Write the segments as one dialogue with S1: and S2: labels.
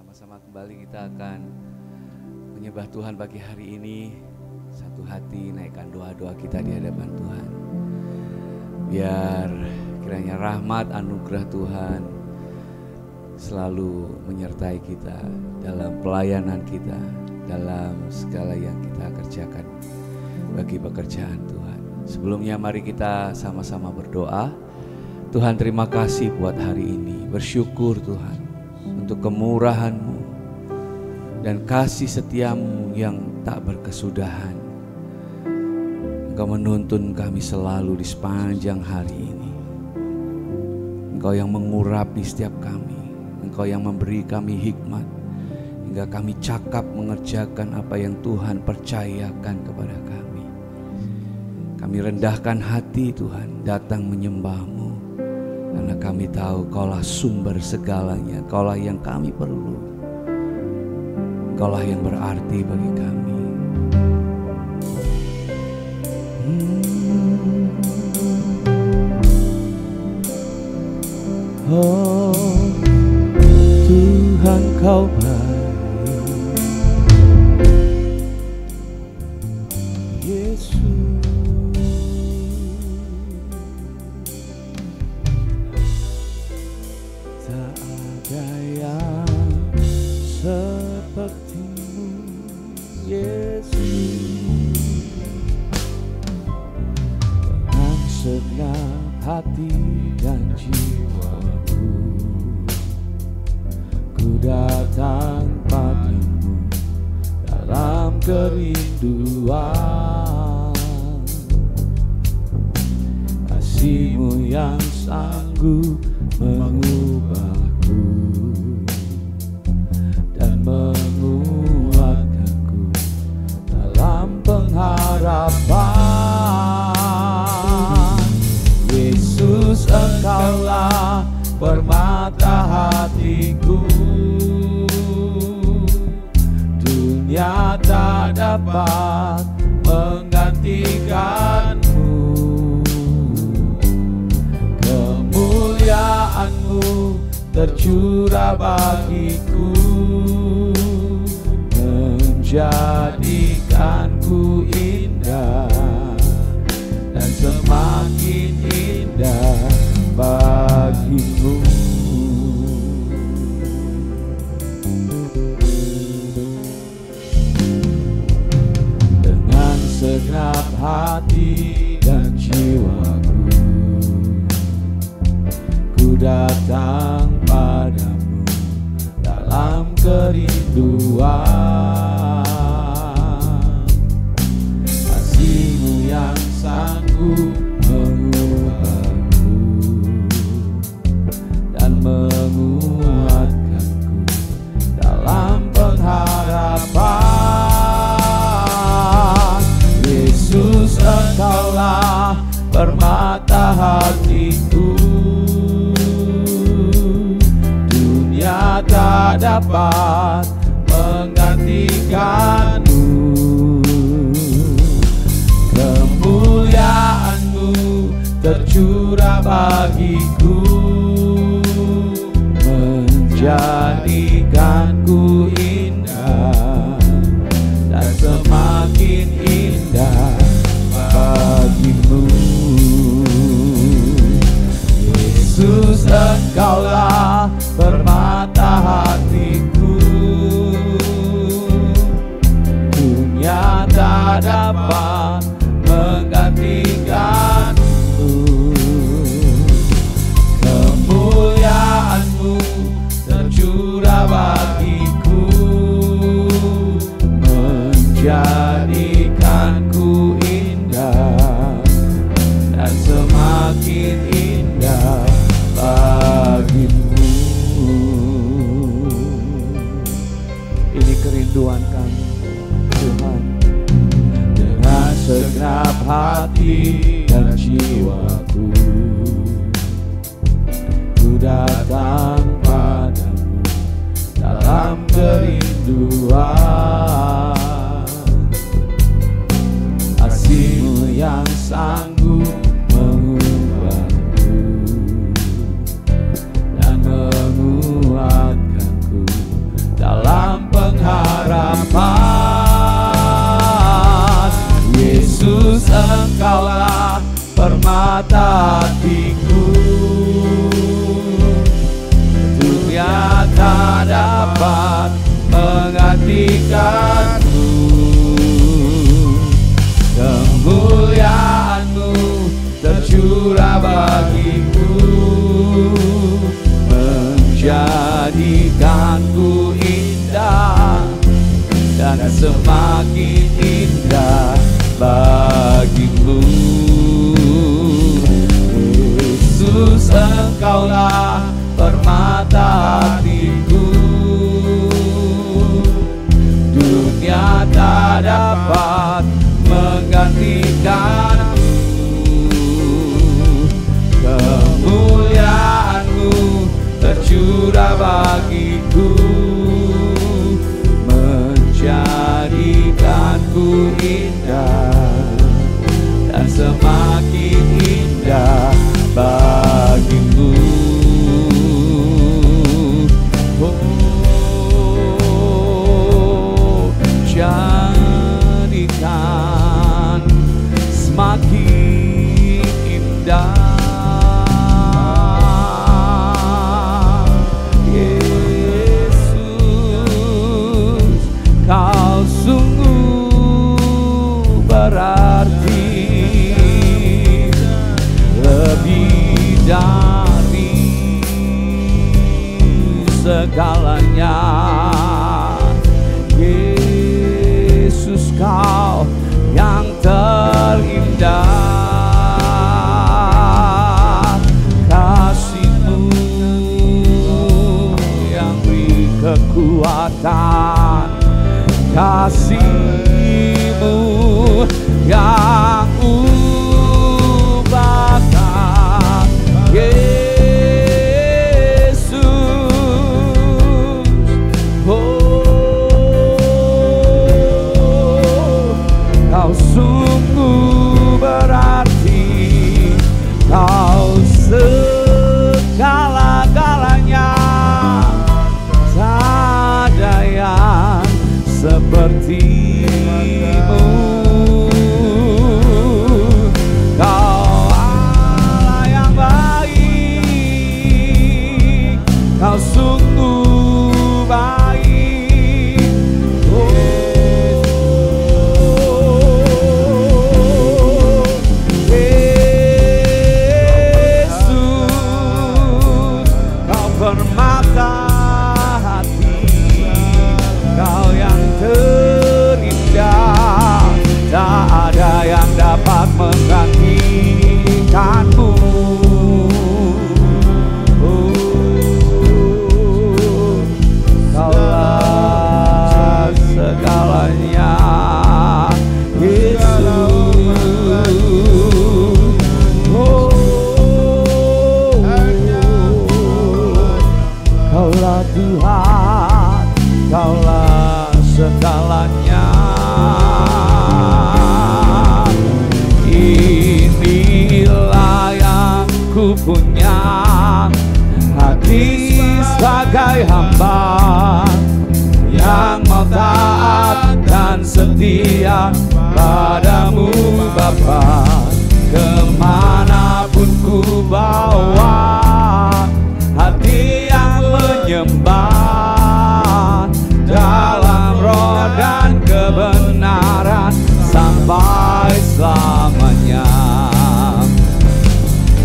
S1: Sama-sama kembali kita akan menyembah Tuhan pagi hari ini. Satu hati naikkan doa-doa kita di hadapan Tuhan. Biar kiranya rahmat anugerah Tuhan selalu menyertai kita dalam pelayanan kita, dalam segala yang kita kerjakan bagi pekerjaan Tuhan. Sebelumnya mari kita sama-sama berdoa. Tuhan, terima kasih buat hari ini. Bersyukur Tuhan untuk kemurahan-Mu dan kasih setia-Mu yang tak berkesudahan. Engkau menuntun kami selalu di sepanjang hari ini. Engkau yang mengurapi setiap kami. Engkau yang memberi kami hikmat hingga kami cakap mengerjakan apa yang Tuhan percayakan kepada kami. Kami rendahkan hati Tuhan, datang menyembah-Mu. Karena kami tahu Kaulah sumber segalanya, Kaulah yang kami perlu, Kaulah yang berarti bagi kami. Oh Tuhan, Kau baik, Yesus. Seperti-Mu Yesus, dengan segenap hati dan jiwaku, ku datang padamu dalam kerinduan. Kasih-Mu yang sanggup mengubahku dan menguatkanku dalam pengharapan. Yesus, Engkaulah permata hatiku, dunia tak dapat menggantikan-Mu. Kemuliaan-Mu tercurah bagiku, menjadikanku indah dan semakin indah bagi-Mu. Dengan segenap hati dan jiwaku, ku datang padamu dalam kerinduan. Kasih-Mu yang sanggup mengubahku dan menguatkanku dalam pengharapan. Yesus, Engkaulah permata hatiku, dunia tak dapat menggantikan-Mu. Kemuliaan-Mu tercurah bagiku, menjadikanku indah dan semakin indah bagi-Mu. Yesus, Engkaulah permata hatiku, dunia tak dapat menggantikan-Mu. Kemuliaan-Mu tercurah bagiku, menjadikanku indah dan semakin indah bagi-Mu. Ini kerinduan kami Tuhan. Dengan segenap hati dan jiwaku, ku datang padamu dalam kerinduan. Kasih-Mu yang sanggup mengubahku dan menguatkanku dapat. Yesus, Engkaulah permata hatiku, dunia tak dapat menggantikanmu. Kemuliaan-Mu tercurah bagiku, menjadikanku indah dan semakin indah bagimu. Yesus, Engkaulah permata hatiku, dunia tak dapat menggantikanmu. Kemuliaan-Mu tercurah bagiku, menjadikanku indah dan semakin indah bagimu. Oh, jadikan semakin indah. Yesus, Kau sungguh berarti, lebih dari segalanya. Yesus, Kau yang terindah, kasih-Mu yang beri kekuatan, kasih-Mu yang ubahkan. Yesus, oh, Kau sungguh berarti, Kau segala-galanya, tak ada yang seperti-Mu. Kau Allah yang baik, Kau sungguh baik. Oh, Yesus, Kau permata hati, Kau yang terindah, tak ada yang dapat menggantikanmu. Oh, Kaulah segalanya, Yesus. Oh, Kaulah Tuhan, Kaulah segalanya. Inilah yang ku punya, hati sebagai hamba yang mau taat dan setia padamu Bapa. Kemanapun ku bawa, hati yang menyembah dalam roh dan kebenaran sampai selamanya.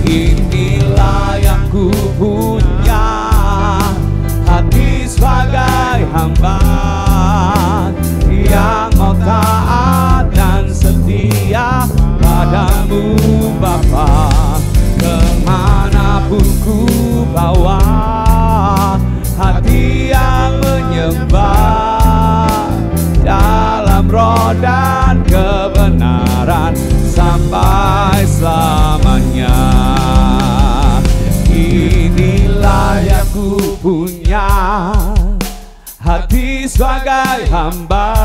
S1: Inilah yang ku punya, hati sebagai hamba yang mau taat dan setia padamu Bapa. Kemanapun ku bawa, hati yang menyembah dalam roh dan kebenaran sampai selamanya. Inilah yang ku punya, hati sebagai hamba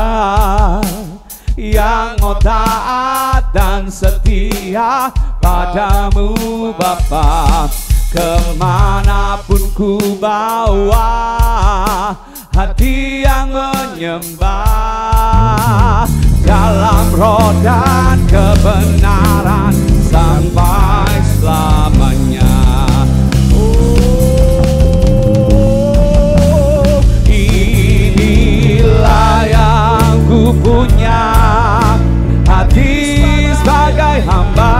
S1: yang mau taat dan setia padamu Bapa. kemanapun ku bawa hati yang menyembah, dalam roh dan kebenaran sampai selamanya. Oh, inilah yang ku punya, hati sebagai hamba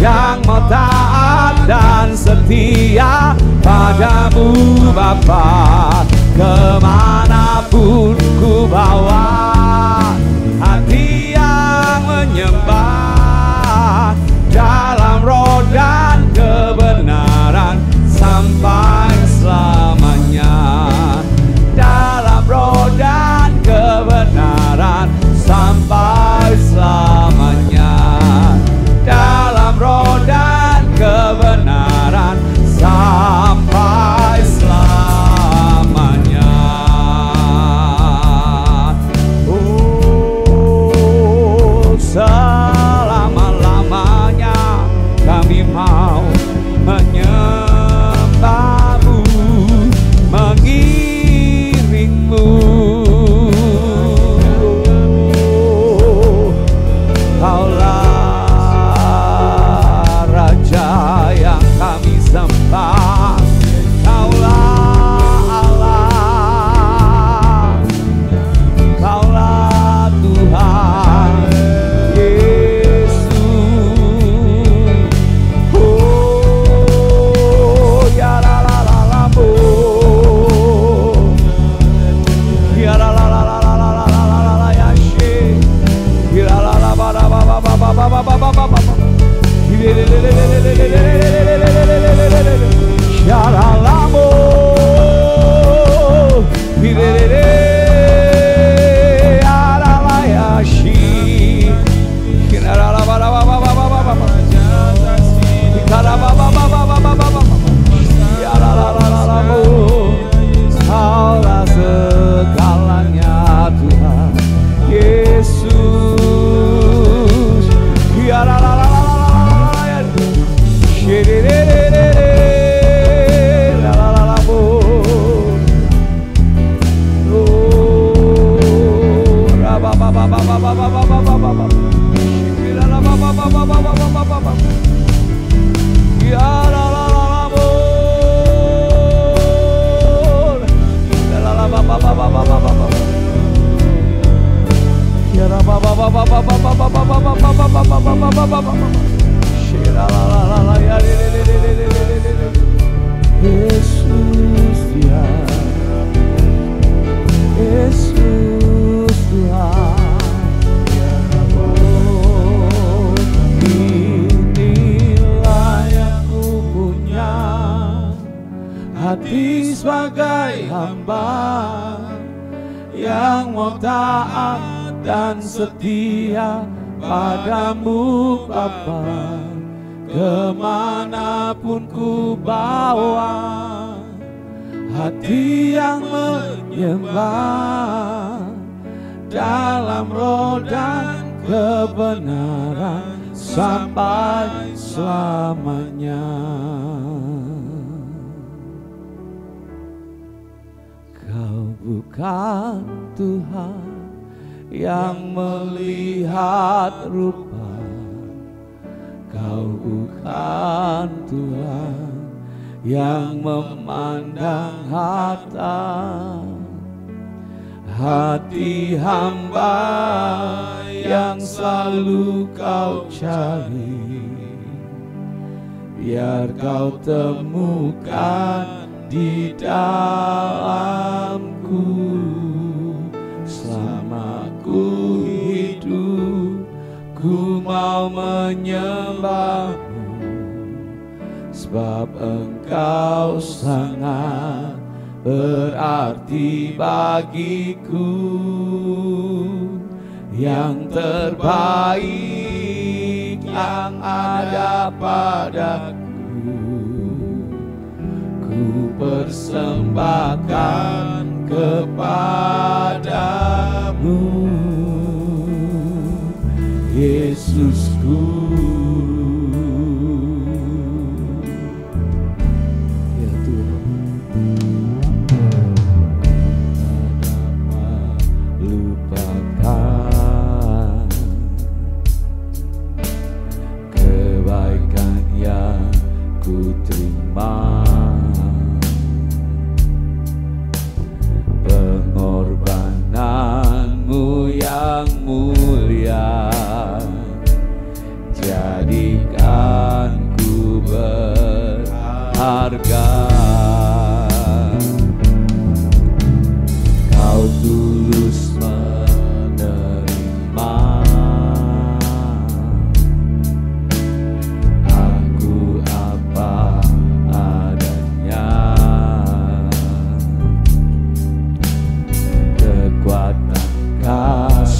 S1: yang mau taat dan setia padamu Bapa. Kemanapun ku bawa hati yang menyembah, dalam roh dan kebenaran sampai selamanya. Dalam roh dan kebenaran sampai selamanya. Dalam roh dan kebenaran sampai selamanya. Oh, selama-lamanya kami mau menyembahmu, mengiringmu. Kaulah Raja yang kami sembah, Kaulah Allah, Kaulah Tuhan Yesus. Oh, ya la la la la bo, ya la la la la la la la la la la ya she, ya la la ba ba ba ba ba ba ba ba ba ba ba. Sharalamo, Aralayashi, Kaulah segalanya Tuhan Yesus. Yesus Tuhan, Yesus Tuhan. Oh, inilah yang ku punya, hati sebagai hamba yang mau taat dan setia padamu Bapa. Kemanapun ku bawa hati yang menyembah, dalam roh dan kebenaran sampai selamanya. Kau bukan Tuhan yang melihat rupa, Kau bukan Tuhan yang memandang harta. Hati hamba yang selalu Kau cari, biar Kau temukan di dalamku. Selama ku hidup, ku mau menyembahmu, sebab Engkau sangat berarti bagiku. Yang terbaik yang ada padaku, ku persembahkan kepadamu, Yesusku.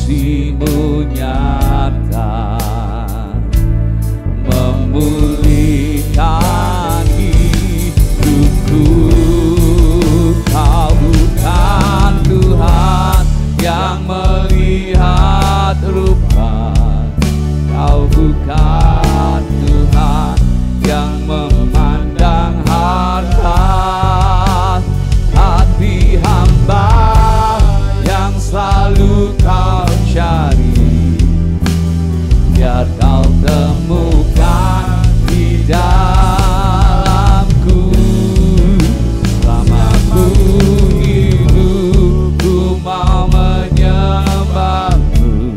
S1: kasih-Mu nyata memulihkan hidupku. Kau bukan Tuhan yang melihat rupa, Kau bukan Tuhan yang memandang harta. Hati hamba yang selalu Kau cari, biar Kau temukan di dalamku. Selama ku hidup, ku mau menyembah-Mu,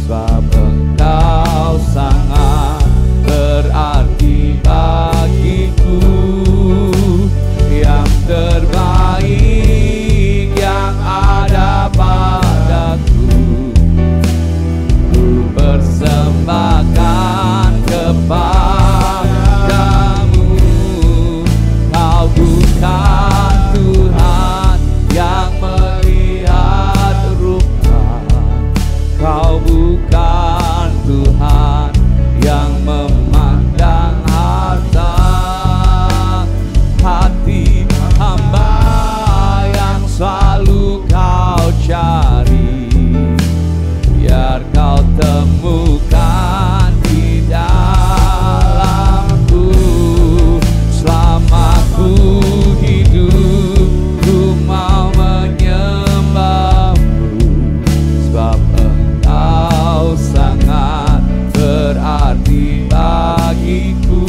S1: sebab Engkau sangat berarti bagiku. Yang terbaik yang ada padaku, ku persembahkan kepadamu. Kau bukan Tuhan yang melihat rupa, Kau bukan Tuhan yang memandang harta. Hati hamba yang selalu Kau cari, biar Kau temukan di dalamku. Selama ku hidup, ku mau menyembah-Mu, sebab Engkau sangat berarti bagiku.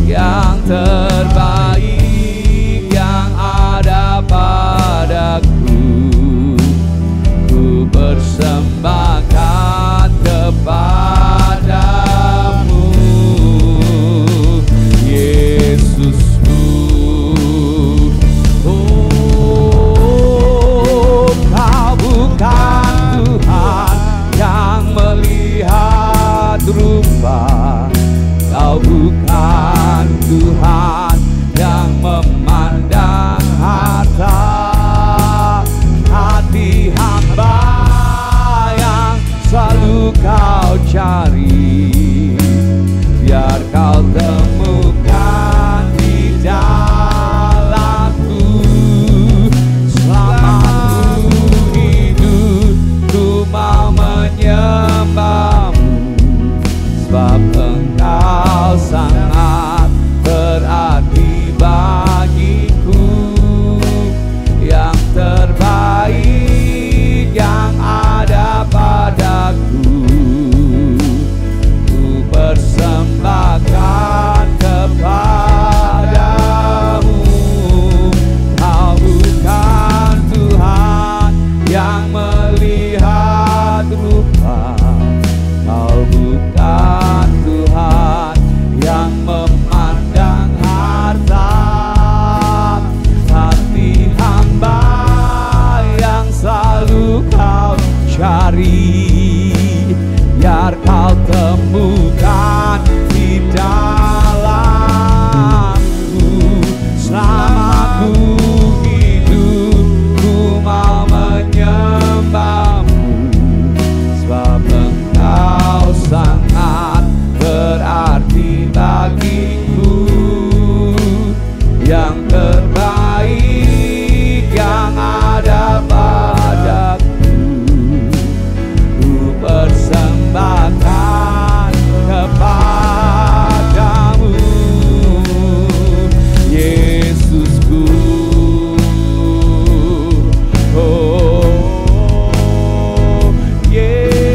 S1: Yang terbaik yang ada padaku, ku persembahkan kepadamu. Yesusku, oh, Kau bukan Tuhan yang melihat rupa, Kau bukan Tuhan yang memandang harta. Hati hamba yang selalu Kau cari, biar Kau temukan di dalamku. Selama ku hidup, ku mau menyembah-Mu, sebab Engkau sangat berarti bagiku. Yang terbaik yang ada padaku, ku persembahkan kepadamu. Kau bukan Tuhan yang melihat rupa, Kau bukan Tuhan yang memandang harta. Hati hamba yang selalu Kau cari, biar Kau temukan di dalamku. Selama ku hidup, ku mau menyembah-Mu, sebab Engkau sangat berarti bagiku. Yang terbaik yang ada padaku, ku persembahkan kepadamu. Yesusku, oh Yesusku,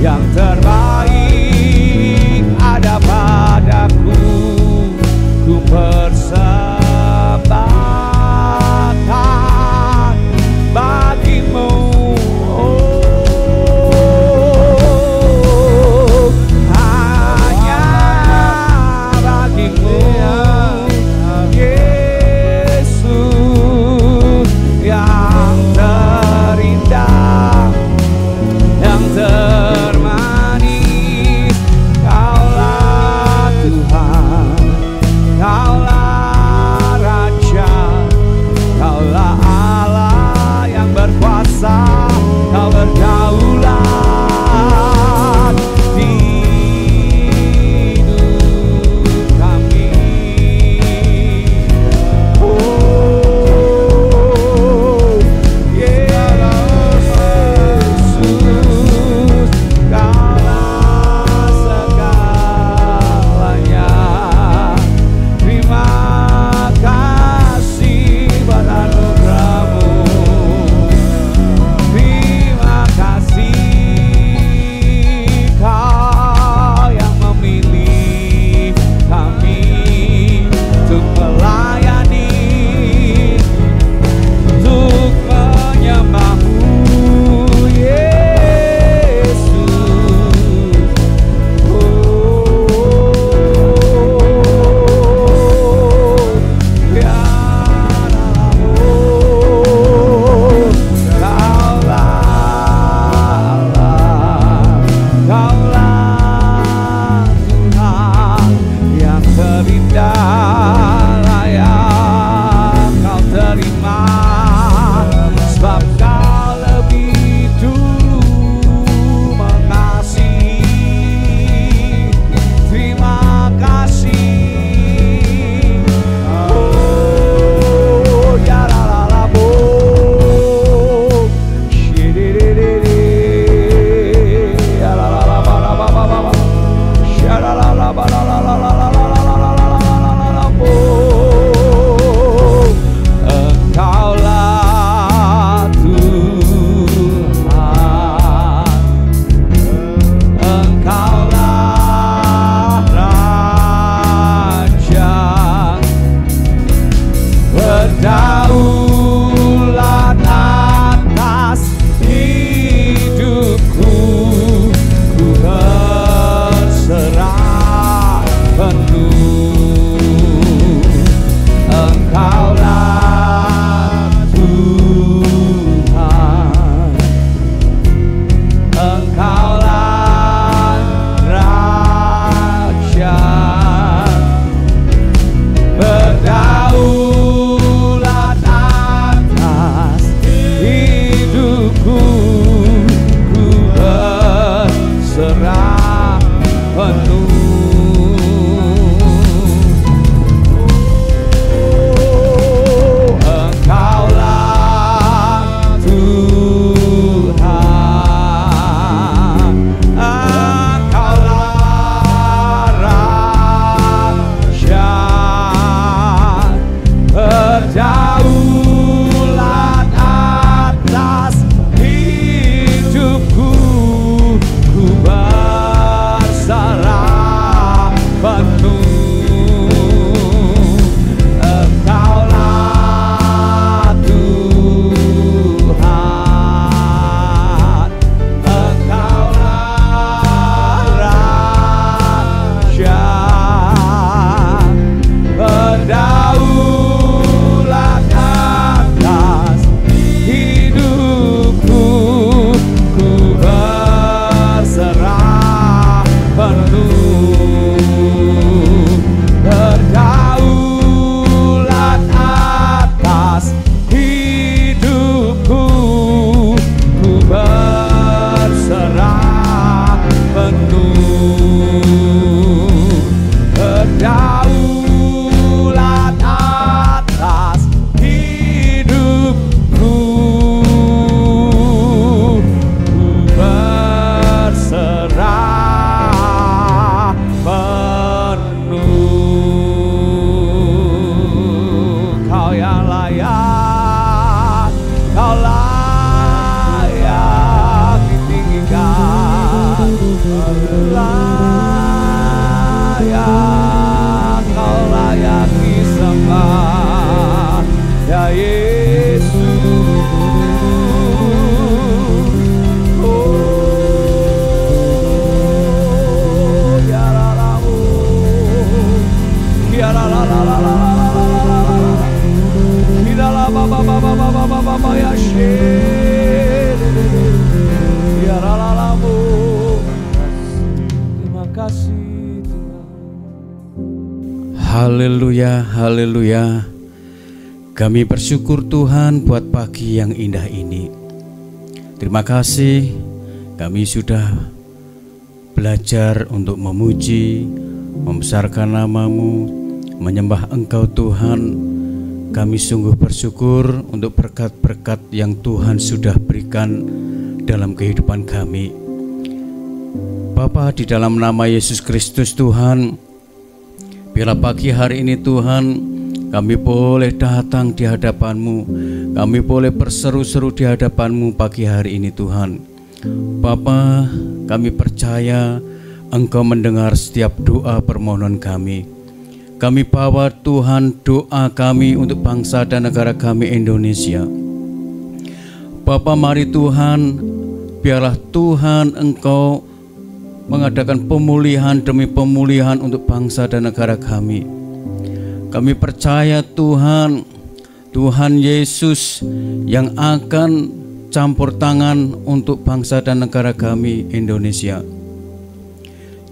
S1: yang terbaik ada padaku, ku persembahkan bagimu. Oh, hanya bagimu, Yesus, yang terindah, yang termanis. Kaulah Tuhan, Kaulah
S2: haleluya. Kami bersyukur Tuhan buat pagi yang indah ini. Terima kasih kami sudah belajar untuk memuji, membesarkan nama-Mu, menyembah Engkau Tuhan. Kami sungguh bersyukur untuk berkat-berkat yang Tuhan sudah berikan dalam kehidupan kami. Bapa, di dalam nama Yesus Kristus Tuhan, bila pagi hari ini Tuhan, kami boleh datang di hadapan-Mu, kami boleh berseru-seru di hadapan-Mu pagi hari ini Tuhan. Bapa, kami percaya Engkau mendengar setiap doa permohonan kami. Kami bawa Tuhan doa kami untuk bangsa dan negara kami Indonesia. Bapa, mari Tuhan, biarlah Tuhan Engkau mengadakan pemulihan demi pemulihan untuk bangsa dan negara kami. Kami percaya Tuhan, Tuhan Yesus yang akan campur tangan untuk bangsa dan negara kami Indonesia.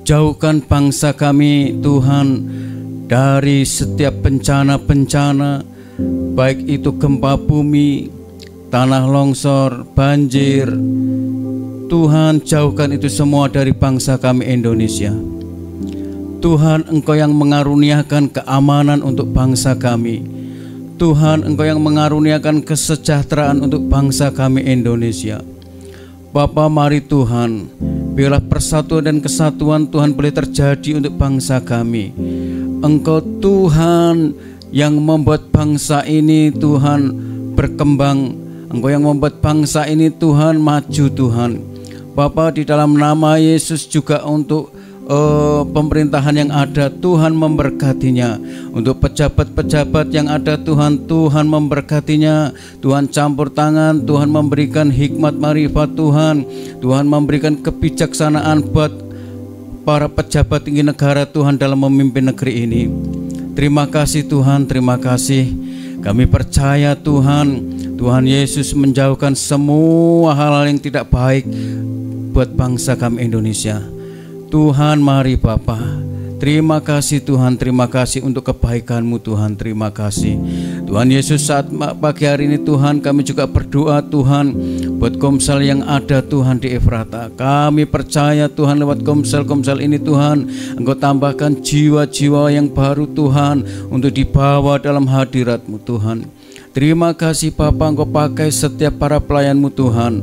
S2: Jauhkan bangsa kami Tuhan dari setiap bencana-bencana, baik itu gempa bumi, tanah longsor, banjir. Tuhan, jauhkan itu semua dari bangsa kami Indonesia. Tuhan, Engkau yang mengaruniakan keamanan untuk bangsa kami. Tuhan, Engkau yang mengaruniakan kesejahteraan untuk bangsa kami Indonesia. Bapa, mari Tuhan, biarlah persatuan dan kesatuan Tuhan boleh terjadi untuk bangsa kami. Engkau Tuhan yang membuat bangsa ini Tuhan berkembang. Engkau yang membuat bangsa ini Tuhan maju Tuhan. Bapa, di dalam nama Yesus juga untuk pemerintahan yang ada, Tuhan memberkatinya. Untuk pejabat-pejabat yang ada Tuhan, Tuhan memberkatinya. Tuhan campur tangan, Tuhan memberikan hikmat marifat Tuhan. Tuhan memberikan kebijaksanaan buat para pejabat tinggi negara Tuhan dalam memimpin negeri ini. Terima kasih Tuhan, terima kasih. Kami percaya Tuhan, Tuhan Yesus menjauhkan semua hal-hal yang tidak baik buat bangsa kami Indonesia. Tuhan, mari Bapa. Terima kasih Tuhan, terima kasih untuk kebaikan-Mu Tuhan, terima kasih. Tuhan Yesus, saat pagi hari ini Tuhan, kami juga berdoa Tuhan buat komsel yang ada Tuhan di Efrata. Kami percaya Tuhan lewat komsel-komsel ini Tuhan, Engkau tambahkan jiwa-jiwa yang baru Tuhan untuk dibawa dalam hadirat-Mu Tuhan. Terima kasih Bapa, Engkau pakai setiap para pelayan-Mu Tuhan,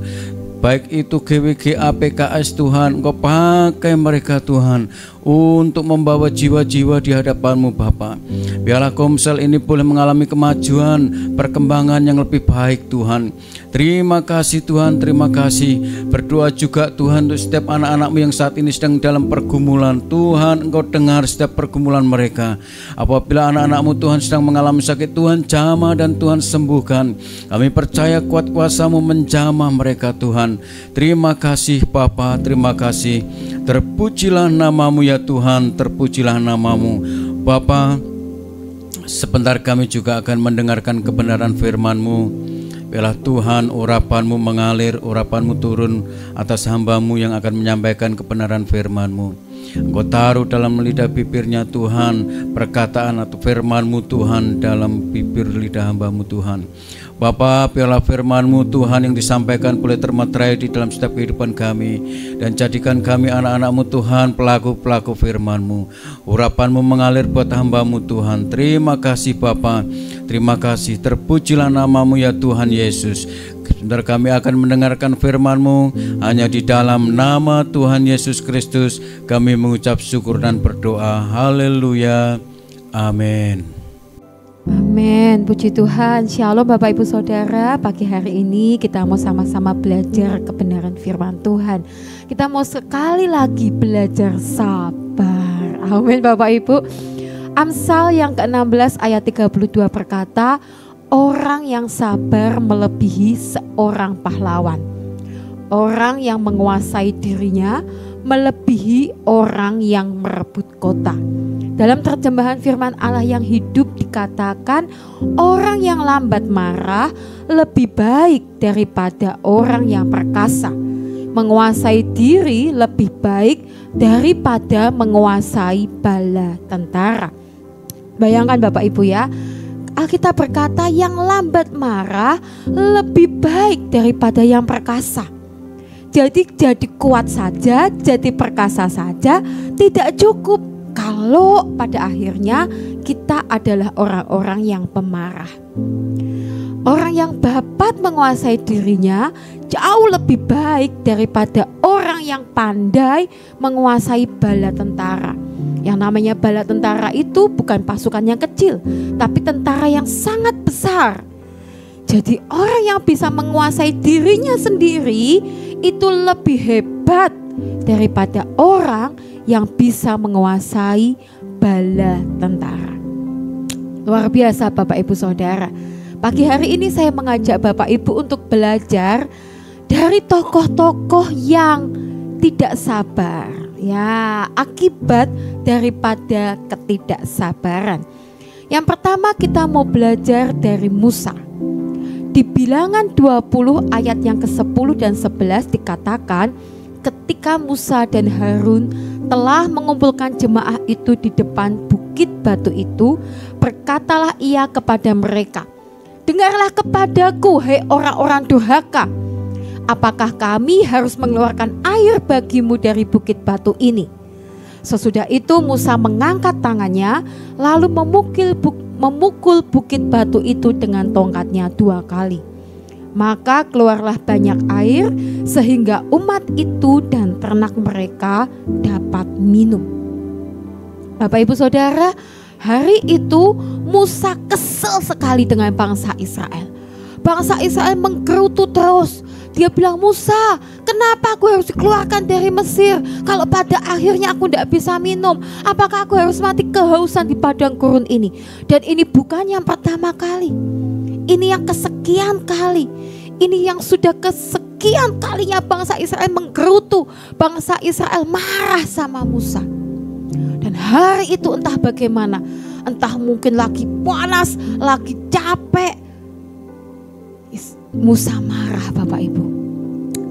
S2: baik itu GWGA, PKS Tuhan, Engkau pakai mereka Tuhan untuk membawa jiwa-jiwa di hadapan-Mu Bapa. Biarlah komsel ini boleh mengalami kemajuan, perkembangan yang lebih baik Tuhan. Terima kasih Tuhan, terima kasih. Berdoa juga Tuhan untuk setiap anak-anak-Mu yang saat ini sedang dalam pergumulan. Tuhan, Engkau dengar setiap pergumulan mereka. Apabila anak-anak-Mu Tuhan sedang mengalami sakit, Tuhan jamah dan Tuhan sembuhkan. Kami percaya kuat kuasa-Mu menjamah mereka Tuhan. Terima kasih Bapa, terima kasih. Terpujilah nama-Mu ya Tuhan, terpujilah nama-Mu Bapa. Sebentar kami juga akan mendengarkan kebenaran firman-Mu. Biarlah Tuhan urapan-Mu mengalir, urapan-Mu turun atas hamba-Mu yang akan menyampaikan kebenaran firman-Mu. Engkau taruh dalam lidah bibirnya Tuhan perkataan atau firman-Mu Tuhan dalam bibir lidah hamba-Mu Tuhan. Bapa, biarlah firman-Mu Tuhan yang disampaikan boleh termeterai di dalam setiap kehidupan kami, dan jadikan kami anak-anak-Mu Tuhan pelaku-pelaku firman-Mu. Urapan-Mu mengalir buat hamba-Mu Tuhan. Terima kasih Bapa, terima kasih. Terpujilah nama-Mu ya Tuhan Yesus. Sebentar kami akan mendengarkan firman-Mu. Hanya di dalam nama Tuhan Yesus Kristus kami mengucap syukur dan berdoa. Haleluya, amin.
S3: Amin, puji Tuhan. Shalom Bapak Ibu Saudara. Pagi hari ini kita mau sama-sama belajar kebenaran firman Tuhan. Kita mau sekali lagi belajar sabar. Amin Bapak Ibu. Amsal yang ke-16 ayat 32 berkata, orang yang sabar melebihi seorang pahlawan. Orang yang menguasai dirinya melebihi orang yang merebut kota. Dalam terjemahan firman Allah yang hidup dikatakan, orang yang lambat marah lebih baik daripada orang yang perkasa. Menguasai diri lebih baik daripada menguasai bala tentara. Bayangkan Bapak Ibu ya, Alkitab berkata yang lambat marah lebih baik daripada yang perkasa. Jadi kuat saja, jadi perkasa saja tidak cukup kalau pada akhirnya kita adalah orang-orang yang pemarah. Orang yang dapat menguasai dirinya jauh lebih baik daripada orang yang pandai menguasai bala tentara. Yang namanya bala tentara itu bukan pasukan yang kecil, tapi tentara yang sangat besar. Jadi orang yang bisa menguasai dirinya sendiri itu lebih hebat daripada orang yang bisa menguasai bala tentara. Luar biasa Bapak Ibu Saudara. Pagi hari ini saya mengajak Bapak Ibu untuk belajar dari tokoh-tokoh yang tidak sabar. Ya, akibat daripada ketidaksabaran. Yang pertama kita mau belajar dari Musa. Di Bilangan 20 ayat yang ke-10 dan 11 dikatakan, ketika Musa dan Harun telah mengumpulkan jemaah itu di depan bukit batu itu, berkatalah ia kepada mereka, dengarlah kepadaku, hai orang-orang durhaka. Apakah kami harus mengeluarkan air bagimu dari bukit batu ini? Sesudah itu Musa mengangkat tangannya, lalu memukul bukit batu itu dengan tongkatnya 2 kali. Maka keluarlah banyak air, sehingga umat itu dan ternak mereka dapat minum. Bapak Ibu Saudara, hari itu Musa kesel sekali dengan bangsa Israel. Bangsa Israel menggerutu terus. Dia bilang, Musa, kenapa aku harus dikeluarkan dari Mesir? Kalau pada akhirnya aku tidak bisa minum, apakah aku harus mati kehausan di padang gurun ini? Dan ini bukan yang pertama kali, ini yang kesekian kali, ini yang sudah kesekian kalinya bangsa Israel menggerutu. Bangsa Israel marah sama Musa. Dan hari itu entah bagaimana, entah mungkin lagi panas, lagi capek, Musa marah Bapak Ibu.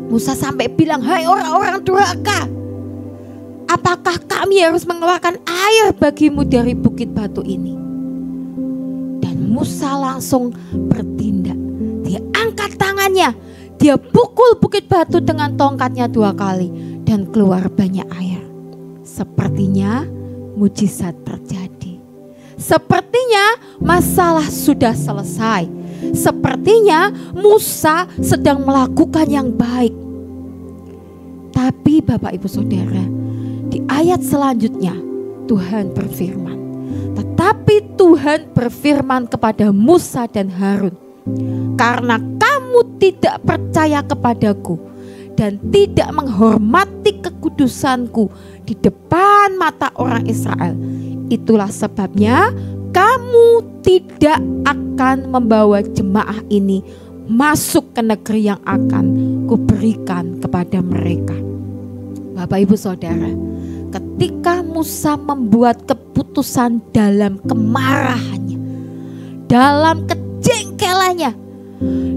S3: Musa sampai bilang, hai orang-orang durhaka, apakah kami harus mengeluarkan air bagimu dari bukit batu ini? Dan Musa langsung bertindak. Dia angkat tangannya, dia pukul bukit batu dengan tongkatnya 2 kali, dan keluar banyak air. Sepertinya mujizat terjadi. Sepertinya masalah sudah selesai. Sepertinya Musa sedang melakukan yang baik. Tapi Bapak Ibu Saudara, di ayat selanjutnya Tuhan berfirman. Tetapi Tuhan berfirman kepada Musa dan Harun, karena kamu tidak percaya kepadaku dan tidak menghormati kekudusanku di depan mata orang Israel, itulah sebabnya kamu tidak akan membawa jemaah ini masuk ke negeri yang akan kuberikan kepada mereka. Bapak Ibu Saudara, ketika Musa membuat keputusan dalam kemarahannya, dalam kejengkelannya,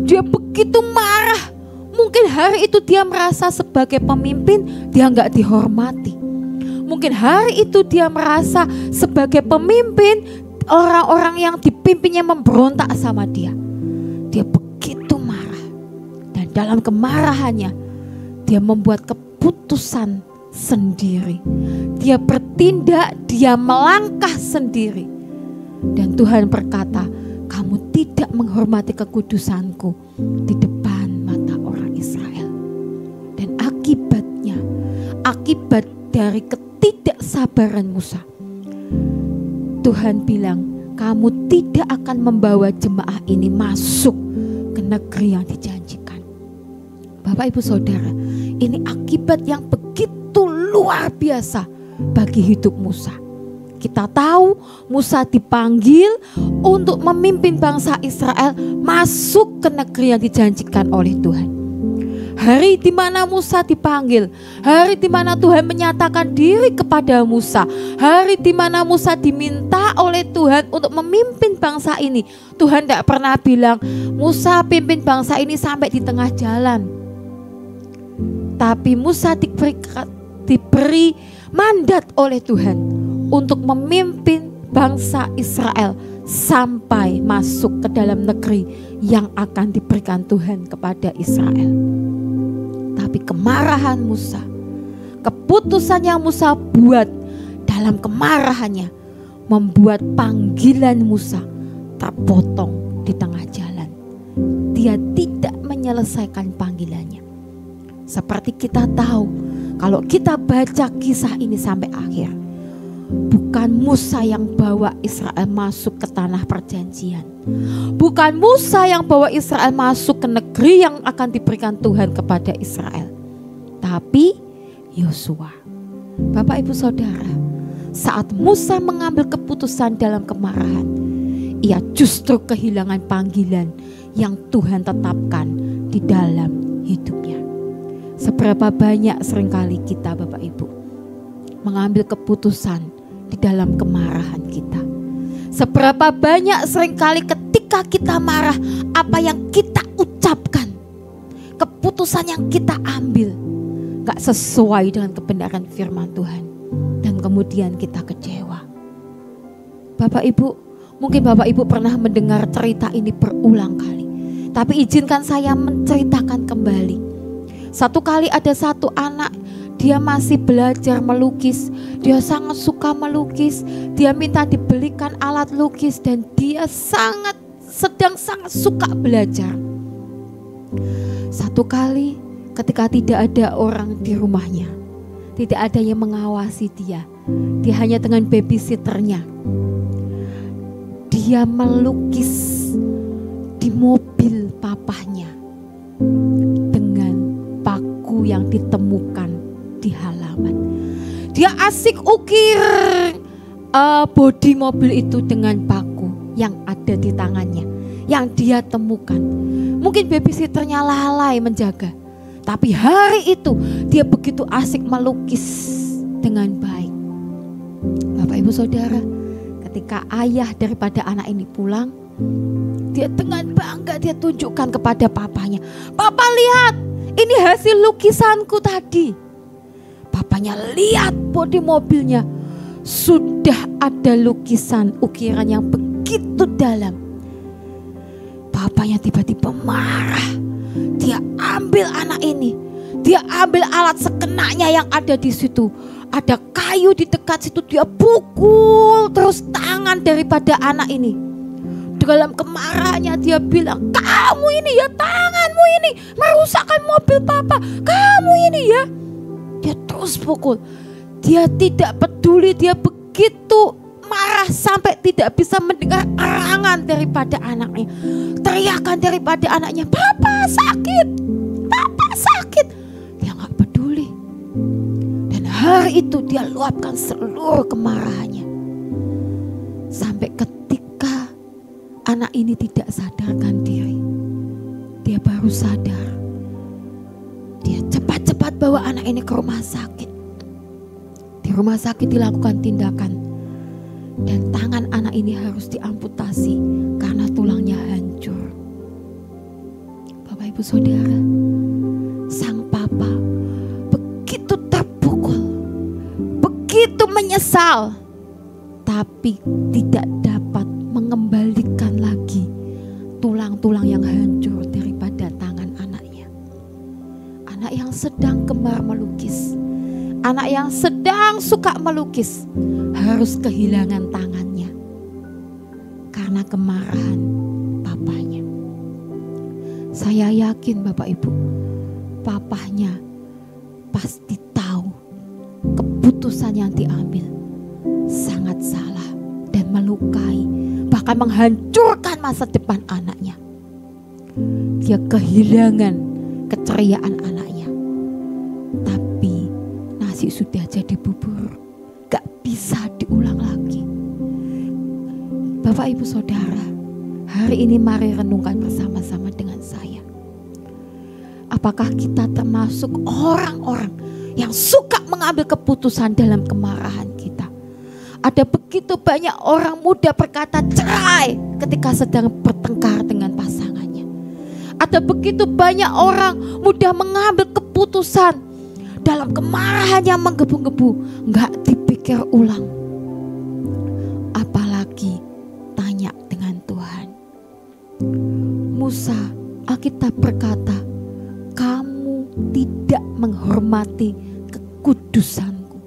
S3: dia begitu marah. Mungkin hari itu dia merasa sebagai pemimpin dia nggak dihormati. Mungkin hari itu dia merasa sebagai pemimpin orang-orang yang dipimpinnya memberontak sama dia. Dia begitu marah. Dan dalam kemarahannya dia membuat keputusan sendiri. Dia bertindak, dia melangkah sendiri. Dan Tuhan berkata, kamu tidak menghormati kekudusanku di depan mata orang Israel. Dan akibatnya, akibat dari ketidaksabaran Musa, Tuhan bilang, kamu tidak akan membawa jemaah ini masuk ke negeri yang dijanjikan. Bapak Ibu Saudara, ini akibat yang begitu luar biasa bagi hidup Musa. Kita tahu Musa dipanggil untuk memimpin bangsa Israel masuk ke negeri yang dijanjikan oleh Tuhan. Hari di mana Musa dipanggil, hari di mana Tuhan menyatakan diri kepada Musa, hari di mana Musa diminta oleh Tuhan untuk memimpin bangsa ini. Tuhan tidak pernah bilang, Musa pimpin bangsa ini sampai di tengah jalan. Tapi Musa diberi mandat oleh Tuhan untuk memimpin bangsa Israel sampai masuk ke dalam negeri yang akan diberikan Tuhan kepada Israel. Tapi kemarahan Musa, keputusan yang Musa buat dalam kemarahannya, membuat panggilan Musa terpotong di tengah jalan. Dia tidak menyelesaikan panggilannya. Seperti kita tahu, kalau kita baca kisah ini sampai akhir, bukan Musa yang bawa Israel masuk ke tanah perjanjian. Bukan Musa yang bawa Israel masuk ke negeri yang akan diberikan Tuhan kepada Israel. Tapi Yosua. Bapak Ibu Saudara, saat Musa mengambil keputusan dalam kemarahan, ia justru kehilangan panggilan yang Tuhan tetapkan di dalam hidupnya. Seberapa banyak seringkali kita Bapak Ibu mengambil keputusan di dalam kemarahan kita. Seberapa banyak seringkali ketika kita marah, apa yang kita ucapkan, keputusan yang kita ambil gak sesuai dengan kebenaran firman Tuhan, dan kemudian kita kecewa. Bapak Ibu, mungkin Bapak Ibu pernah mendengar cerita ini berulang kali, tapi izinkan saya menceritakan kembali. Satu kali ada satu anak, dia masih belajar melukis, dia sangat suka melukis, dia minta dibelikan alat lukis dan dia sedang sangat suka belajar. Satu kali ketika tidak ada orang di rumahnya, tidak ada yang mengawasi dia hanya dengan babysitternya, dia melukis di mobil papahnya dengan paku yang ditemukan di halaman. Dia asik ukir bodi mobil itu dengan paku yang ada di tangannya, yang dia temukan. Mungkin babysitternya lalai menjaga, tapi hari itu dia begitu asik melukis dengan baik. Bapak Ibu Saudara, ketika ayah daripada anak ini pulang, dia dengan bangga dia tunjukkan kepada papanya, "Papa lihat, ini hasil lukisanku tadi." Papanya lihat bodi mobilnya, sudah ada lukisan ukiran yang begitu dalam. Papanya tiba-tiba marah. Dia ambil anak ini, dia ambil alat sekenanya yang ada di situ. Ada kayu di dekat situ, dia pukul terus tangan daripada anak ini. Dalam kemarahannya dia bilang, "Kamu ini ya, tanganmu ini merusakkan mobil papa, kamu ini ya." Dia terus pukul. Dia tidak peduli, dia begitu marah sampai tidak bisa mendengar erangan daripada anaknya. Teriakan daripada anaknya, "Papa sakit, papa sakit." Dia gak peduli. Dan hari itu dia luapkan seluruh kemarahannya. Sampai ketika anak ini tidak sadarkan diri, dia baru sadar. Dia cepat-cepat bawa anak ini ke rumah sakit. Di rumah sakit dilakukan tindakan dan tangan anak ini harus diamputasi karena tulangnya hancur. Bapak Ibu Saudara, sang papa begitu terpukul, begitu menyesal, tapi tidak dapat mengembalikan lagi tulang-tulang yang hancur daripada tangan anaknya. Anak yang sedang gemar melukis, anak yang sedang suka melukis, harus kehilangan tangannya karena kemarahan papanya. Saya yakin Bapak Ibu, papahnya pasti tahu keputusan yang diambil sangat salah dan melukai, bahkan menghancurkan masa depan anaknya. Dia kehilangan keceriaan anaknya, tapi nasi sudah jadi bubur, gak bisa diulang lagi. Bapak Ibu Saudara, hari ini mari renungkan bersama-sama dengan saya. Apakah kita termasuk orang-orang yang suka mengambil keputusan dalam kemarahan kita? Ada begitu banyak orang muda berkata cerai ketika sedang bertengkar dengan pasangannya. Ada begitu banyak orang mudah mengambil keputusan dalam kemarahan yang menggebu-gebu, gak dipikir ulang. Apalagi Musa, Alkitab berkata, kamu tidak menghormati kekudusanku.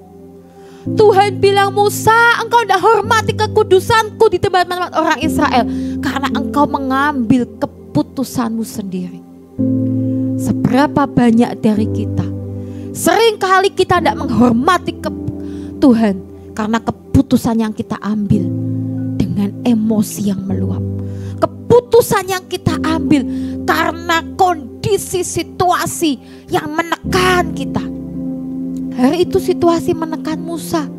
S3: Tuhan bilang, Musa, engkau tidak hormati kekudusanku di tempat-tempat orang Israel karena engkau mengambil keputusanmu sendiri. Seberapa banyak dari kita, seringkali kita tidak menghormati Tuhan karena keputusan yang kita ambil dengan emosi yang meluap. Keputusan yang kita ambil karena kondisi situasi yang menekan kita. Hari itu situasi menekan Musa.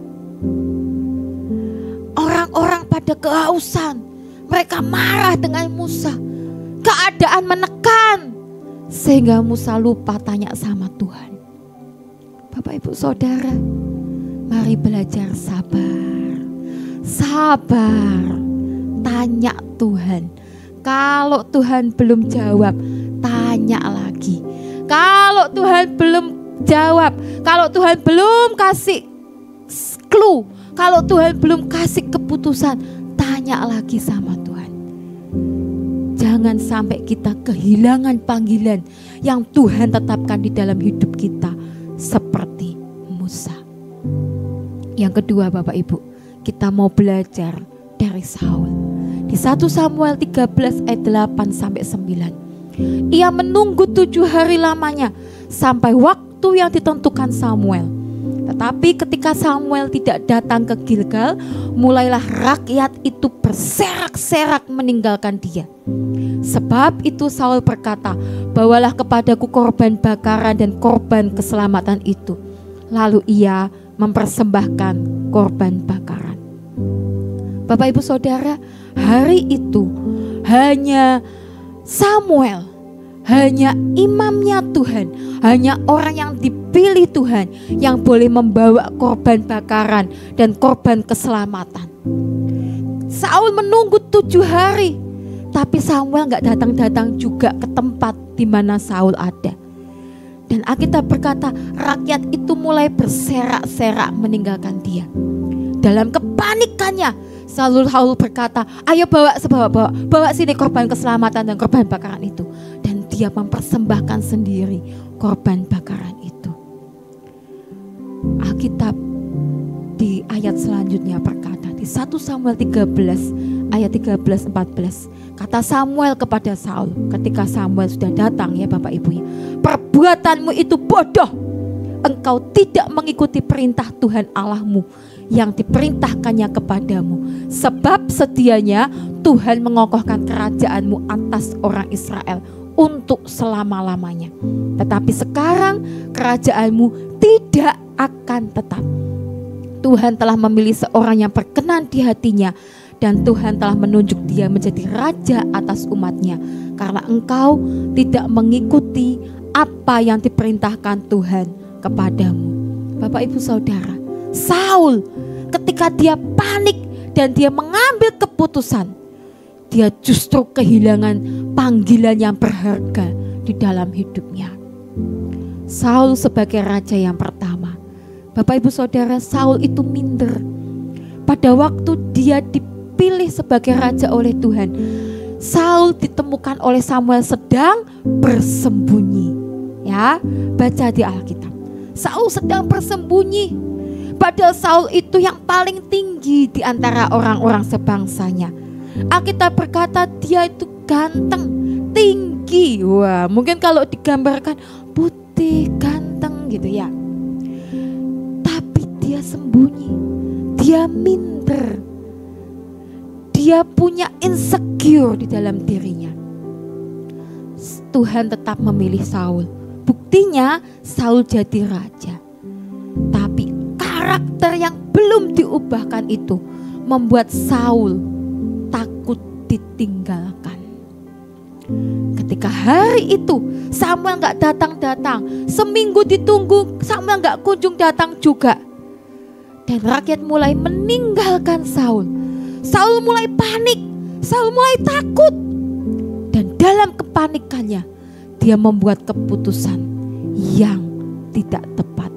S3: Orang-orang pada kehausan. Mereka marah dengan Musa. Keadaan menekan. Sehingga Musa lupa tanya sama Tuhan. Bapak Ibu Saudara, mari belajar sabar. Sabar. Tanya Tuhan. Kalau Tuhan belum jawab, tanya lagi. Kalau Tuhan belum jawab, kalau Tuhan belum kasih clue, kalau Tuhan belum kasih keputusan, tanya lagi sama Tuhan. Jangan sampai kita kehilangan panggilan yang Tuhan tetapkan di dalam hidup kita seperti Musa. Yang kedua, Bapak Ibu, kita mau belajar dari Saul. Di 1 Samuel 13 ayat 8 sampai 9. Ia menunggu 7 hari lamanya sampai waktu yang ditentukan Samuel. Tetapi ketika Samuel tidak datang ke Gilgal, mulailah rakyat itu berserak-serak meninggalkan dia. Sebab itu Saul berkata, bawalah kepadaku korban bakaran dan korban keselamatan itu. Lalu ia mempersembahkan korban bakaran. Bapak Ibu Saudara, hari itu hanya Samuel, hanya imamnya Tuhan, hanya orang yang dipilih Tuhan yang boleh membawa korban bakaran dan korban keselamatan. Saul menunggu 7 hari, tapi Samuel gak datang-datang juga ke tempat di mana Saul ada. Dan Alkitab berkata, rakyat itu mulai berserak-serak meninggalkan dia. Dalam kepanikannya, Saul berkata, ayo bawa sini korban keselamatan dan korban bakaran itu. Dan dia mempersembahkan sendiri korban bakaran itu. Alkitab di ayat selanjutnya berkata, di 1 Samuel 13 ayat 13-14, kata Samuel kepada Saul ketika Samuel sudah datang, ya Bapak Ibu, perbuatanmu itu bodoh. Engkau tidak mengikuti perintah Tuhan Allahmu yang diperintahkannya kepadamu. Sebab sedianya Tuhan mengokohkan kerajaanmu atas orang Israel untuk selama-lamanya. Tetapi sekarang kerajaanmu tidak akan tetap. Tuhan telah memilih seorang yang berkenan di hatinya, dan Tuhan telah menunjuk dia menjadi raja atas umatnya, karena engkau tidak mengikuti apa yang diperintahkan Tuhan kepadamu. Bapak Ibu Saudara, Saul ketika dia panik dan dia mengambil keputusan, dia justru kehilangan panggilan yang berharga di dalam hidupnya. Saul sebagai raja yang pertama, Bapak Ibu Saudara, Saul itu minder. Pada waktu dia dipilih sebagai raja oleh Tuhan, Saul ditemukan oleh Samuel sedang bersembunyi. Ya, baca di Alkitab. Saul sedang bersembunyi. Padahal Saul itu yang paling tinggi di antara orang-orang sebangsanya. Alkitab berkata dia itu ganteng, tinggi. Wah, mungkin kalau digambarkan putih, ganteng gitu ya. Tapi dia sembunyi, dia minder, dia punya insecure di dalam dirinya. Tuhan tetap memilih Saul. Buktinya Saul jadi raja. Tapi karakter yang belum diubahkan itu membuat Saul takut ditinggalkan. Ketika hari itu Samuel gak datang-datang, seminggu ditunggu Samuel gak kunjung datang juga, dan rakyat mulai meninggalkan Saul. Saul mulai panik, Saul mulai takut, dan dalam kepanikannya dia membuat keputusan yang tidak tepat.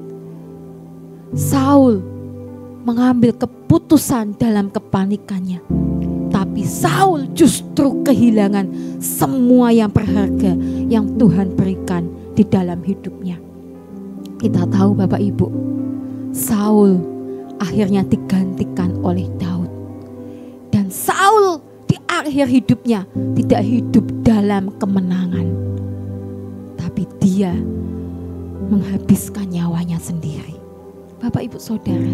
S3: Saul mengambil keputusan dalam kepanikannya, tapi Tapi Saul justru kehilangan semua yang berharga yang Tuhan berikan di dalam hidupnya. Kita tahu Bapak Ibu, Saul akhirnya digantikan oleh Daud. Dan Saul di akhir hidupnya tidak hidup dalam kemenangan, tapi dia menghabiskan nyawanya sendiri. Bapak Ibu Saudara,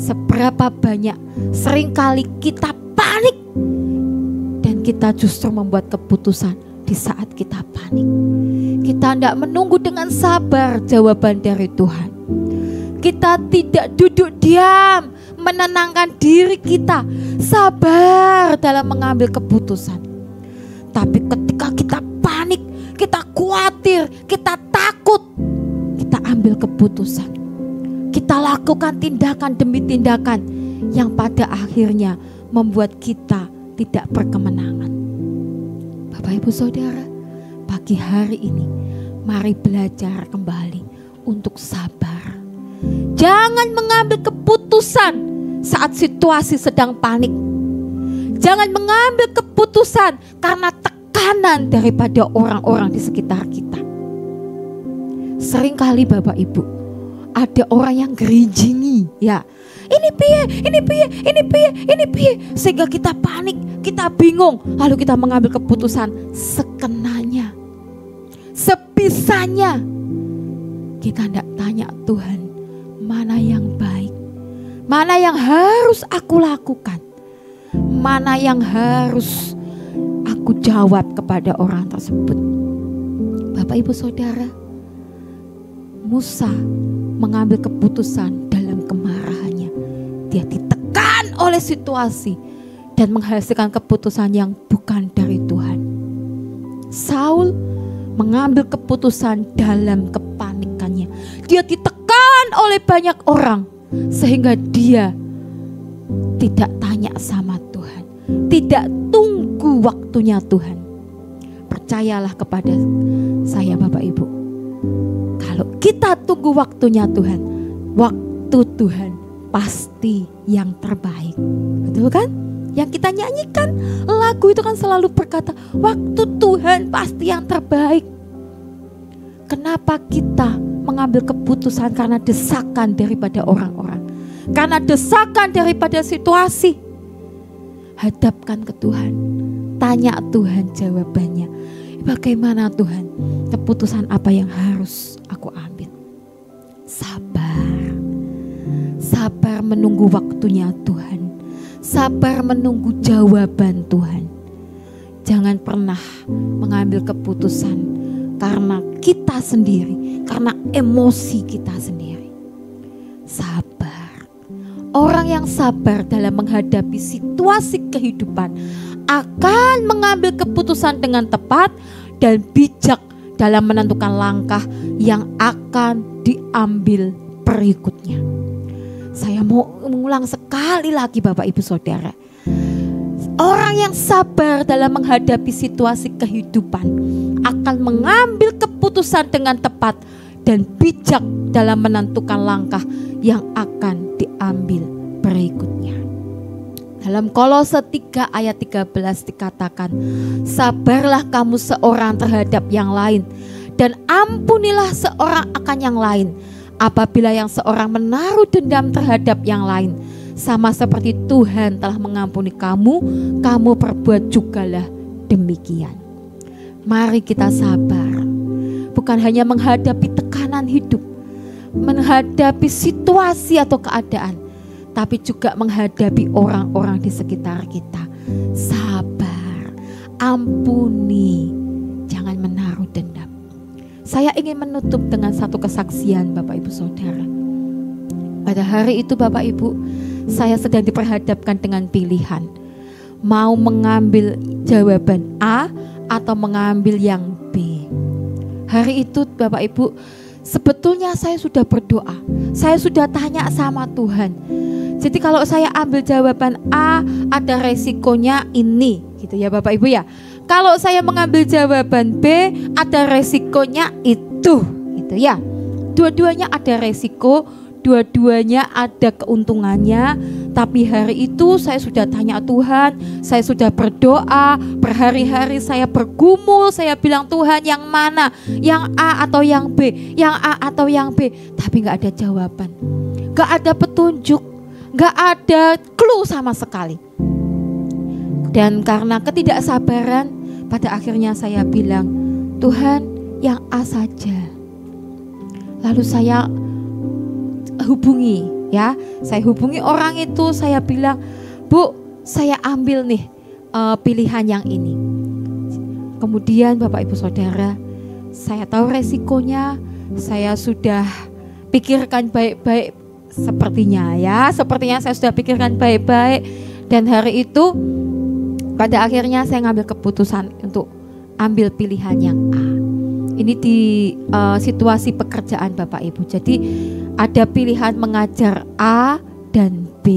S3: seberapa banyak seringkali kita panik dan kita justru membuat keputusan di saat kita panik. Kita tidak menunggu dengan sabar jawaban dari Tuhan. Kita tidak duduk diam, menenangkan diri kita, sabar dalam mengambil keputusan. Tapi ketika kita panik, kita khawatir, kita takut, kita ambil keputusan. Kita lakukan tindakan demi tindakan yang pada akhirnya membuat kita tidak berkemenangan. Bapak Ibu Saudara, pagi hari ini mari belajar kembali untuk sabar. Jangan mengambil keputusan saat situasi sedang panik. Jangan mengambil keputusan karena tekanan daripada orang-orang di sekitar kita. Seringkali Bapak Ibu, ada orang yang gerinjingi, ya. Ini piye, sehingga kita panik, kita bingung, lalu kita mengambil keputusan sekenanya, sebisanya. Kita tidak tanya Tuhan, mana yang baik, mana yang harus aku lakukan, mana yang harus aku jawab kepada orang tersebut. Bapak Ibu Saudara, Musa mengambil keputusan dalam kemarahannya. Dia ditekan oleh situasi dan menghasilkan keputusan yang bukan dari Tuhan. Saul mengambil keputusan dalam kepanikannya. Dia ditekan oleh banyak orang sehingga dia tidak tanya sama Tuhan, tidak tunggu waktunya Tuhan. Percayalah kepada saya Bapak Ibu, kalau kita tunggu waktunya Tuhan, waktu Tuhan pasti yang terbaik. Betul kan? Yang kita nyanyikan lagu itu kan selalu berkata, waktu Tuhan pasti yang terbaik. Kenapa kita mengambil keputusan karena desakan daripada orang-orang, karena desakan daripada situasi? Hadapkan ke Tuhan, tanya Tuhan jawabannya. Bagaimana Tuhan, keputusan apa yang harus aku ambil? Sabar, sabar menunggu waktunya Tuhan, sabar menunggu jawaban Tuhan. Jangan pernah mengambil keputusan karena kita sendiri, karena emosi kita sendiri. Sabar. Orang yang sabar dalam menghadapi situasi kehidupan akan mengambil keputusan dengan tepat dan bijak dalam menentukan langkah yang akan diambil berikutnya. Saya mau mengulang sekali lagi Bapak Ibu Saudara. Orang yang sabar dalam menghadapi situasi kehidupan akan mengambil keputusan dengan tepat dan bijak dalam menentukan langkah yang akan diambil berikutnya. Dalam Kolose 3 ayat 13 dikatakan, sabarlah kamu seorang terhadap yang lain dan ampunilah seorang akan yang lain. Apabila yang seorang menaruh dendam terhadap yang lain, sama seperti Tuhan telah mengampuni kamu, kamu perbuat jugalah demikian. Mari kita sabar, bukan hanya menghadapi tekanan hidup, menghadapi situasi atau keadaan, tapi juga menghadapi orang-orang di sekitar kita. Sabar, ampuni, jangan menaruh dendam. Saya ingin menutup dengan satu kesaksian Bapak Ibu Saudara. Pada hari itu Bapak Ibu, saya sedang diperhadapkan dengan pilihan. Mau mengambil jawaban A atau mengambil yang B. Hari itu Bapak Ibu, sebetulnya saya sudah berdoa. Saya sudah tanya sama Tuhan. Jadi kalau saya ambil jawaban A, ada resikonya ini, gitu ya Bapak Ibu ya. Kalau saya mengambil jawaban B, ada resikonya itu, gitu ya. Dua-duanya ada resiko, dua-duanya ada keuntungannya, Tapi hari itu saya sudah tanya Tuhan, saya sudah berdoa, berhari-hari saya bergumul, saya bilang Tuhan yang mana, yang A atau yang B, yang A atau yang B. Tapi gak ada jawaban, gak ada petunjuk, gak ada clue sama sekali. Dan karena ketidaksabaran, pada akhirnya saya bilang, Tuhan yang A saja. Lalu saya hubungi, ya, saya hubungi orang itu, saya bilang, Bu, saya ambil nih pilihan yang ini. Kemudian Bapak Ibu Saudara, saya tahu resikonya, saya sudah pikirkan baik-baik sepertinya, ya, sepertinya saya sudah pikirkan baik-baik. Dan hari itu pada akhirnya saya ngambil keputusan untuk ambil pilihan yang A. Ini di situasi pekerjaan Bapak Ibu. Jadi ada pilihan mengajar A dan B,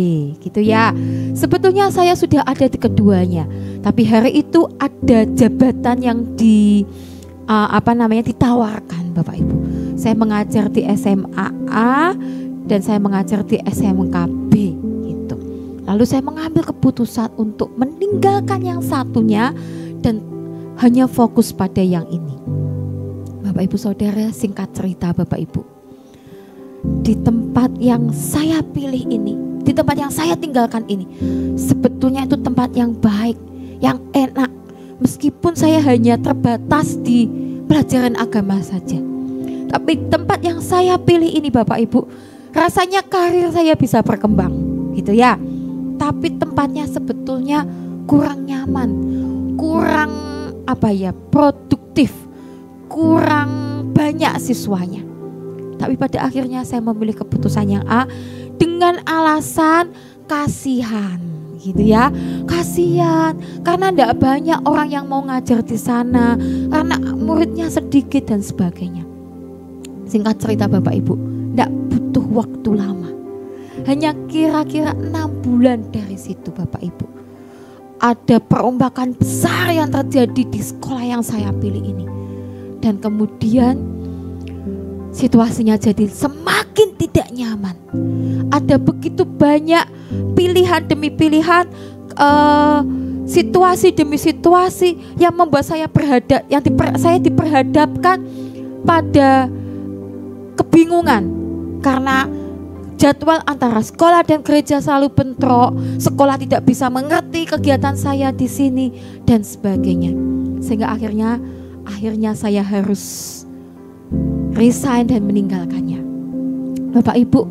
S3: gitu ya. Sebetulnya saya sudah ada di keduanya, tapi hari itu ada jabatan yang ditawarkan Bapak Ibu. Saya mengajar di SMA A dan saya mengajar di SMK B, gitu. Lalu saya mengambil keputusan untuk meninggalkan yang satunya dan hanya fokus pada yang ini. Bapak Ibu Saudara, singkat cerita Bapak Ibu, di tempat yang saya pilih ini, di tempat yang saya tinggalkan ini, sebetulnya itu tempat yang baik, yang enak. Meskipun saya hanya terbatas di pelajaran agama saja, tapi tempat yang saya pilih ini Bapak Ibu, rasanya karir saya bisa berkembang, gitu ya. Tapi tempatnya sebetulnya kurang nyaman, kurang produktif, kurang banyak siswanya. Tapi pada akhirnya saya memilih keputusan yang A dengan alasan kasihan, gitu ya. Kasihan karena tidak banyak orang yang mau ngajar di sana, karena muridnya sedikit dan sebagainya. Singkat cerita Bapak Ibu, tidak butuh waktu lama, hanya kira-kira 6 bulan dari situ Bapak Ibu, ada perombakan besar yang terjadi di sekolah yang saya pilih ini. Dan kemudian situasinya jadi semakin tidak nyaman. Ada begitu banyak pilihan demi pilihan, situasi demi situasi yang membuat saya saya diperhadapkan pada kebingungan. Karena jadwal antara sekolah dan gereja selalu bentrok, sekolah tidak bisa mengerti kegiatan saya di sini dan sebagainya. Sehingga akhirnya saya harus resign dan meninggalkannya. Bapak Ibu,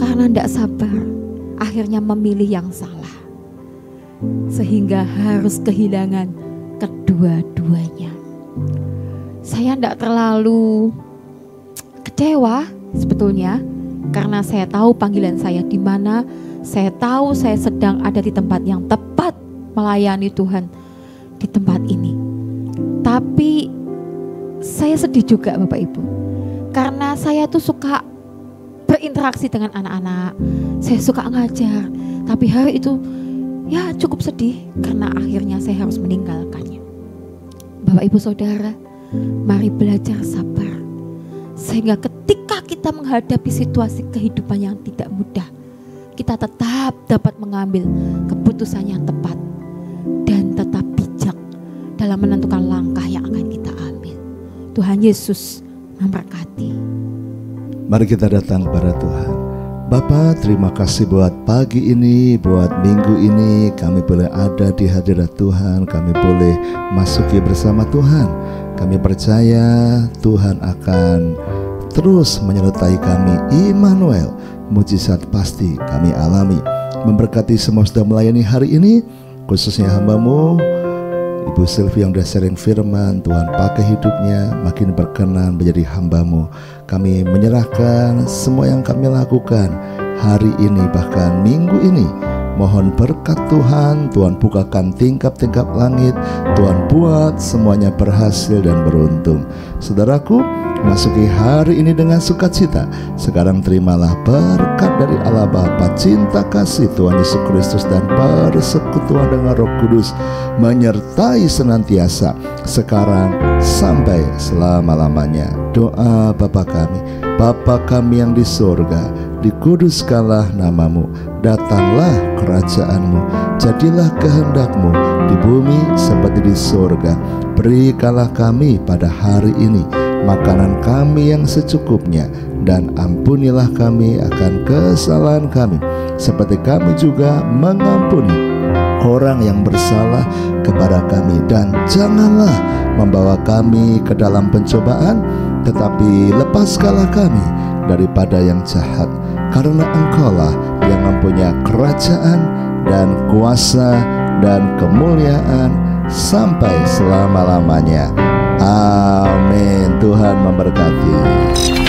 S3: karena tidak sabar, akhirnya memilih yang salah, sehingga harus kehilangan kedua-duanya. Saya tidak terlalu kecewa sebetulnya, karena saya tahu panggilan saya di mana, saya tahu saya sedang ada di tempat yang tepat melayani Tuhan di tempat ini. Tapi saya sedih juga Bapak Ibu, karena saya tuh suka berinteraksi dengan anak-anak, saya suka ngajar. Tapi hari itu ya cukup sedih karena akhirnya saya harus meninggalkannya. Bapak Ibu Saudara, mari belajar sabar, sehingga ketika kita menghadapi situasi kehidupan yang tidak mudah, kita tetap dapat mengambil keputusan yang tepat dan tetap bijak dalam menentukan langkah yang akan kita ambil. Tuhan Yesus memberkati.
S4: Mari kita datang kepada Tuhan. Bapa, terima kasih buat pagi ini, buat minggu ini kami boleh ada di hadirat Tuhan, kami boleh masuki bersama Tuhan. Kami percaya Tuhan akan terus menyertai kami. Immanuel, mujizat pasti kami alami. Memberkati semua sudah melayani hari ini, khususnya hamba-Mu Ibu Sylvie yang sudah sharing firman. Tuhan pakai hidupnya makin berkenan menjadi hamba-Mu. Kami menyerahkan semua yang kami lakukan hari ini, bahkan minggu ini. Mohon berkat Tuhan, Tuhan bukakan tingkap-tingkap langit, Tuhan buat semuanya berhasil dan beruntung. Saudaraku, masuki hari ini dengan sukacita. Sekarang terimalah berkat dari Allah Bapa, cinta kasih Tuhan Yesus Kristus, dan persekutuan dengan Roh Kudus menyertai senantiasa sekarang sampai selama-lamanya. Doa Bapa kami yang di surga, dikuduskanlah namamu, datanglah kerajaanmu, jadilah kehendakmu di bumi seperti di surga. Berikanlah kami pada hari ini makanan kami yang secukupnya, dan ampunilah kami akan kesalahan kami, seperti kami juga mengampuni orang yang bersalah kepada kami. Dan janganlah membawa kami ke dalam pencobaan, tetapi lepaskanlah kami daripada yang jahat, karena Engkaulah yang mempunyai kerajaan dan kuasa dan kemuliaan sampai selama-lamanya. Amin. Tuhan memberkati.